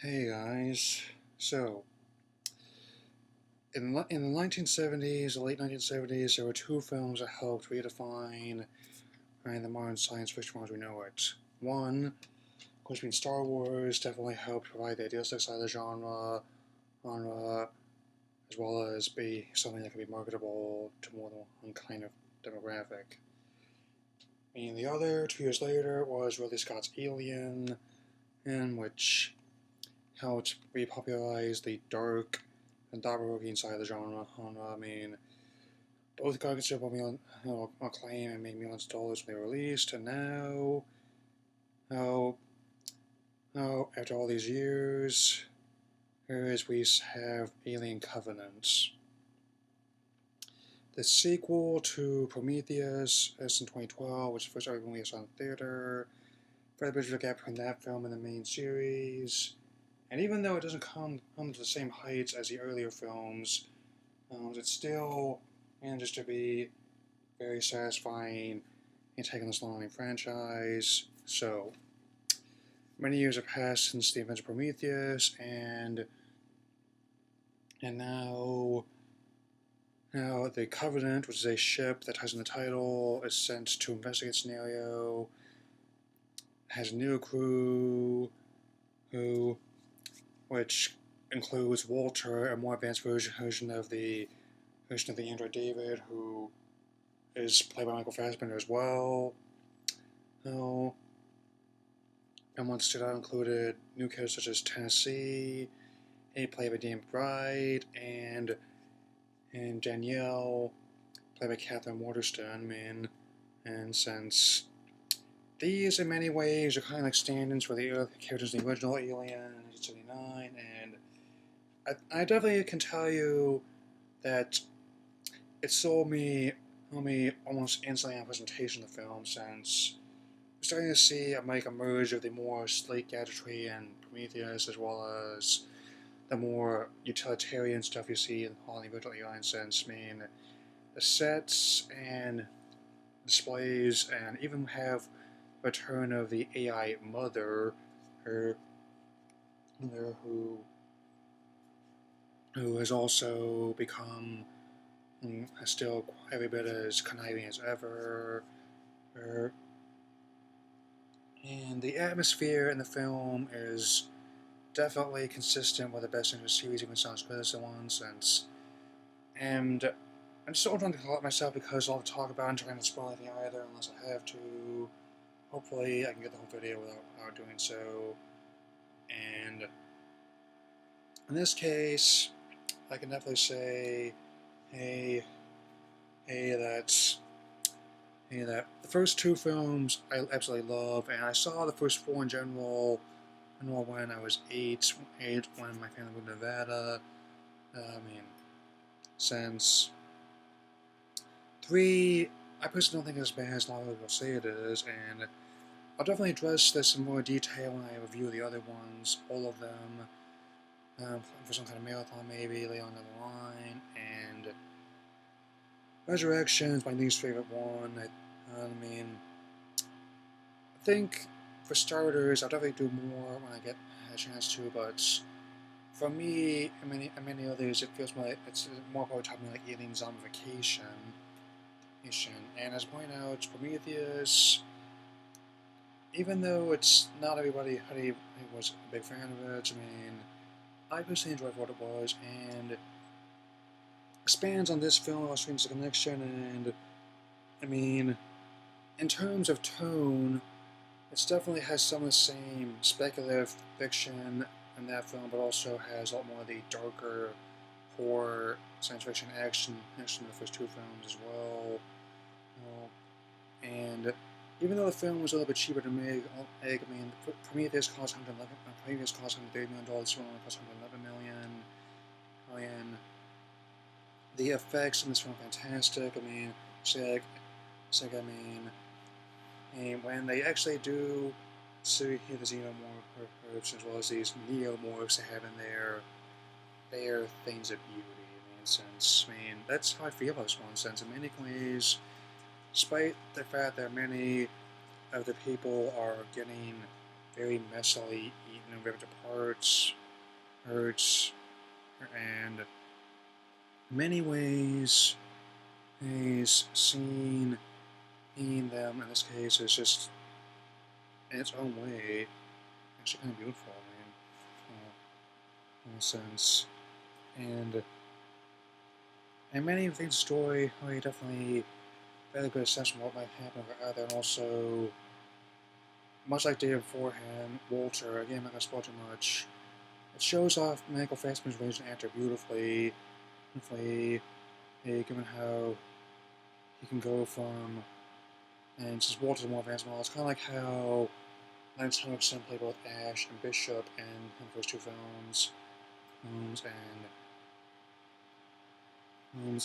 Hey guys, so in the 1970s, the late 1970s, there were two films that helped redefine the modern science fiction as we know it. One, of course, being Star Wars, definitely helped provide the idealistic side of the genre, as well as be something that could be marketable to more than one kind of demographic. And the other, 2 years later, was Ridley Scott's Alien, in which helped repopularize the dark and thought-provoking side of the genre. Both got considerable acclaim and made millions of dollars when they were released, and now, after all these years, we have Alien Covenant. The sequel to Prometheus is in 2012, which first ever released on theater. Further bridge the gap between that film and the main series. And even though it doesn't come to the same heights as the earlier films, it still manages to be very satisfying in taking this long-running franchise. So, many years have passed since the events of Prometheus, and now the Covenant, which is a ship that ties in the title, is sent to investigate scenario, has a new crew, which includes Walter, a more advanced version of the android David, who is played by Michael Fassbender as well. And once stood out included new characters such as Tennessee, played by Dan Bride, and Danielle, played by Catherine Waterston. And since these, in many ways, are kind of like stand-ins for the early characters in the original Alien in 1979, and I definitely can tell you that it sold me almost instantly on presentation of the film, since we're starting to see a merge of the more sleek gadgetry and Prometheus, as well as the more utilitarian stuff you see in all the original Alien sense. The sets and displays, and even have return of the AI mother, who has also become still every bit as conniving as ever. And the atmosphere in the film is definitely consistent with the best in the series, even sounds good as the one since. And I'm still trying to collect myself because I'll talk about it and trying to spoil anything either unless I have to. Hopefully I can get the whole video without doing so. And in this case, I can definitely say, that the first two films I absolutely love, and I saw the first four in general when I was eight when my family moved to Nevada. Since 3, I personally don't think it's as bad as a lot of people say it is, and I'll definitely address this in more detail when I review the other ones, all of them, for some kind of marathon maybe later on down the line. And Resurrection is my least favorite one. I think for starters, I'll definitely do more when I get a chance to, but for me, and many others, it feels more like it's more probably talking like alien zombification. And as I point out, Prometheus, even though it's not everybody who was a big fan of it, I personally enjoyed what it was, and expands on this film while streams the connection. And in terms of tone, it definitely has some of the same speculative fiction in that film, but also has a lot more of the darker horror, science fiction action in the first two films as well. And even though the film was a little bit cheaper to make, Prometheus cost $130 million. This one only cost $111 million. The effects in this film are fantastic. When they actually do see the xenomorphs as well as these neomorphs they have in there, they are things of beauty. That's how I feel about this one. Since in many ways, despite the fact that many of the people are getting very messily eaten ripped apart, hurts, and in many ways, he's seen them in this case is just in its own way actually kind of beautiful, in a sense. And many of things story are definitely very good assessment of what might happen over other, and also much like David beforehand, Walter, again I'm not gonna spoil too much. It shows off Michael Fassbender's range as an actor beautifully, given how he can go from, and since Walter's more advanced model, it's kind of like how Lance Henriksen played both Ash and Bishop in the first two films, and in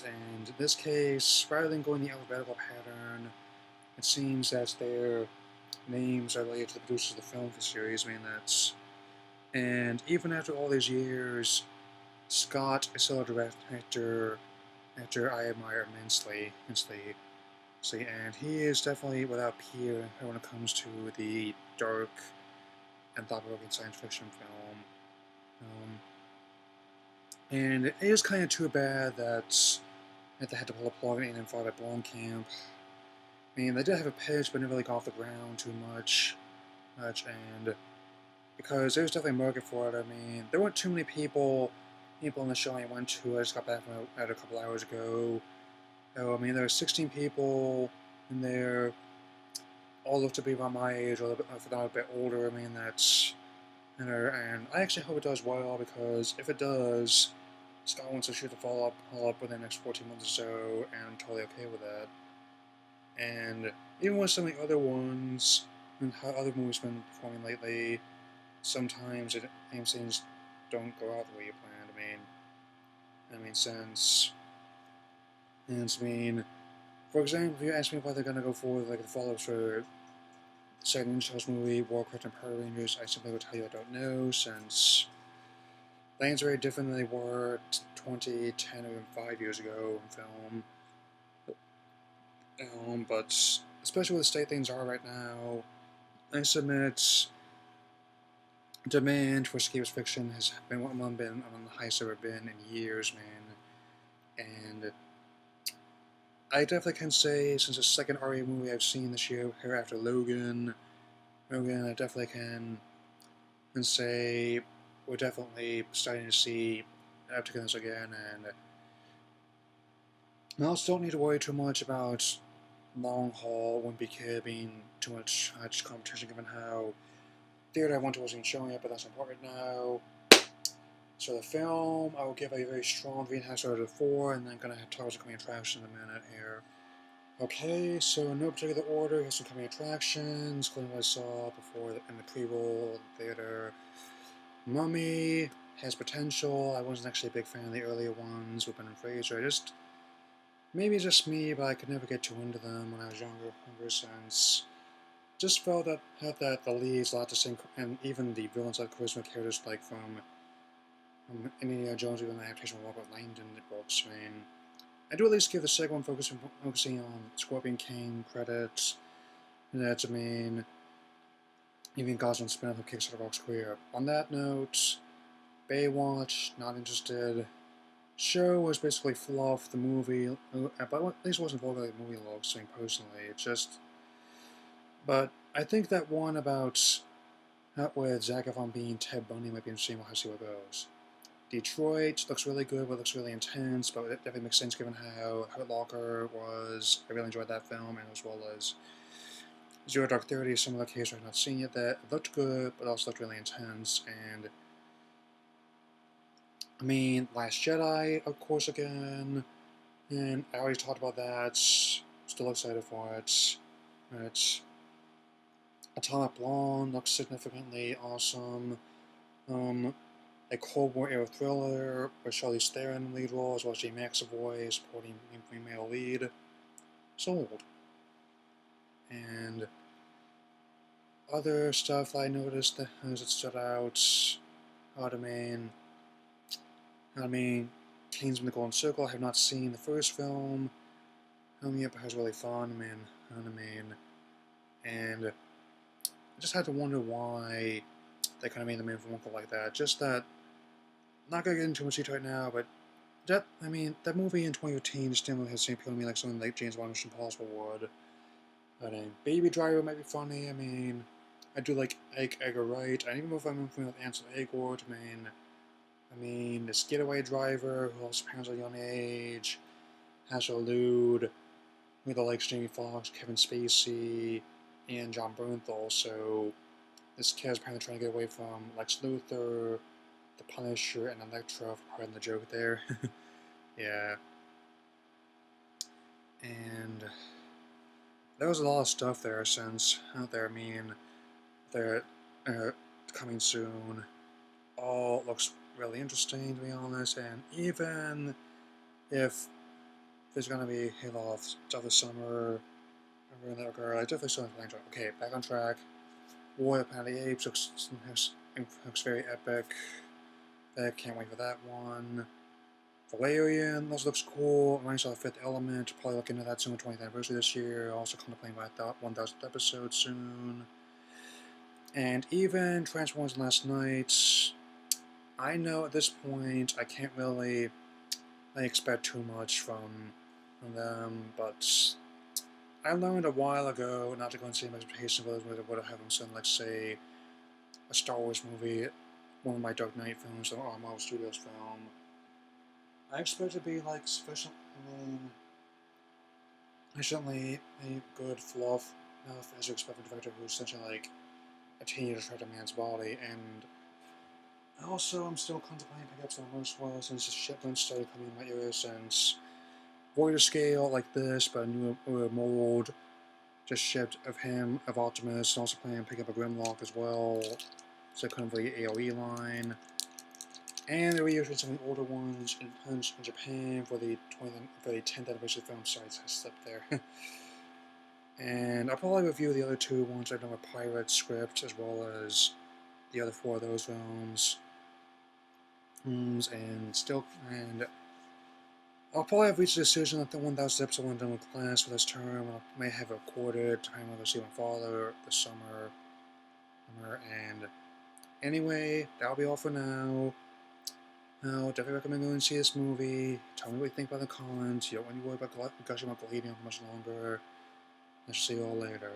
this case, rather than going the alphabetical pattern, it seems that their names are related to the producers of the film for the series. I mean, and even after all these years, Scott is still a director I admire immensely, and he is definitely without peer when it comes to the dark and thought-provoking science fiction film. And it is kind of too bad that they had to pull a plug in and follow at Blomkamp. I mean, they did have a pitch, but never really got off the ground too much, and because there was definitely a market for it. I mean, there weren't too many people in the show I went to. I just got back from it a couple hours ago. Oh, I mean, there were 16 people in there, all look to be about my age, or if not a bit older. I mean, and I actually hope it does well, because if it does, Scott wants to shoot the follow-up within the next 14 months or so, and I'm totally okay with that. And even with some of the other ones, and how other movies have been performing lately, sometimes aim scenes don't go out the way you planned. For example, if you ask me whether they're gonna go forward like the follow-ups for the second Ninja Turtles movie, Warcraft and Power Rangers, I simply would tell you I don't know, since things are very different than they were 20, 10, or even 5 years ago in film. But especially with the state things are right now, I submit demand for science fiction has been among the highest ever been in years, man. And I definitely can say, since the second Arya movie I've seen this year after Logan, I definitely can say we're definitely starting to see an uptick in this again, and I also don't need to worry too much about long haul, wouldn't be being too much competition given how theater I went to wasn't showing it, but that's important now. So the film, I will give a very strong 3.5 out of 4, and then I'm going to talk about the coming attractions in a minute here. Okay, so in no particular order, here's some coming attractions, including what I saw before in the pre-roll theater. Mummy has potential. I wasn't actually a big fan of the earlier ones with Ben and Fraser. Maybe just me, but I could never get too into them when I was younger, since just felt that the leads a lot the same, and even the villains had charisma characters like from Indiana Jones, even the adaptation of Robert Langdon in the books. I mean, I do at least give the second one focusing on Scorpion King credits, and that's, even Gosling's spin-off of Kickstarter Rock's career. On that note, Baywatch, not interested. Show was basically fluff. The movie, but at least it wasn't vulgarly the movie looks. Personally, but I think that one about with Zac Efron being Ted Bundy might be interesting. We'll see what goes. Detroit looks really good, but looks really intense. But it definitely makes sense given how Hurt Locker was. I really enjoyed that film, and as well as Zero Dark 30, a similar case I've not seen yet. That looked good, but also looked really intense. And Last Jedi, of course, again. And I already talked about that. Still excited for it. Atomic Blonde looks significantly awesome. A Cold War era thriller with Charlize Theron in the lead role, as well as J. McAvoy supporting female lead. Sold. And other stuff I noticed that as it stood out, Kingsman: The Golden Circle. I have not seen the first film. Yet, but it was really fun, and I just had to wonder why they kind of made the main film look like that. Just that, not gonna get into too much detail right now, but I mean, that movie in 2015 just didn't really have the same appeal to me like something like James Bond Mission Impossible would. But Baby Driver might be funny. I mean, I do like Edgar Wright. I even know if I'm familiar with Ansel Elgort. I mean, this Getaway Driver, who also parents at a young age, has Lude, who likes Jamie Foxx, Kevin Spacey, and John Bernthal. So this kid's apparently trying to get away from Lex Luthor, the Punisher, and Elektra, pardon the joke there. Yeah. And there was a lot of stuff there since out there. I mean, they're coming soon. All looks really interesting, to be honest. And even if there's gonna be a lot of stuff this summer, in that regard, I definitely still enjoy. Okay, back on track. War of the Planet of the Apes looks very epic. I can't wait for that one. Valerian also looks cool. Reminds me of the Fifth Element. Probably look into that soon, 20th anniversary this year. Also contemplating about 1,000th episode soon. And even Transformers Last Night. I know at this point I can't really expect too much from them, but I learned a while ago not to go and see my expectations of those would have them send, like, say, a Star Wars movie, one of my Dark Knight films, or a Marvel Studios film. I expect it to be like sufficiently a good fluff enough as you expect from a director who's essentially like a teenager trapped in a man's body. And also, I'm still contemplating picking up some most well since the shipment started coming in my ears since Voyager Scale like this, but a newer mold just shipped of him, of Optimus, and also planning on picking up a Grimlock as well. So kind of the AOE line. And they're reissuing some of the older ones in Punch in Japan for the 10th anniversary film. Sorry, I slipped there. And I'll probably review the other two ones I've done with Pirate Script, as well as the other 4 of those films. And I'll probably have reached a decision at the 1,000th episode when I'm done with class for this term. I may have recorded time I'll go see my father this summer. And anyway, that'll be all for now. Now, definitely recommend going and see this movie. Tell me what you think about the comments. You don't want to worry about gushing about Galadium for much longer. I shall see you all later.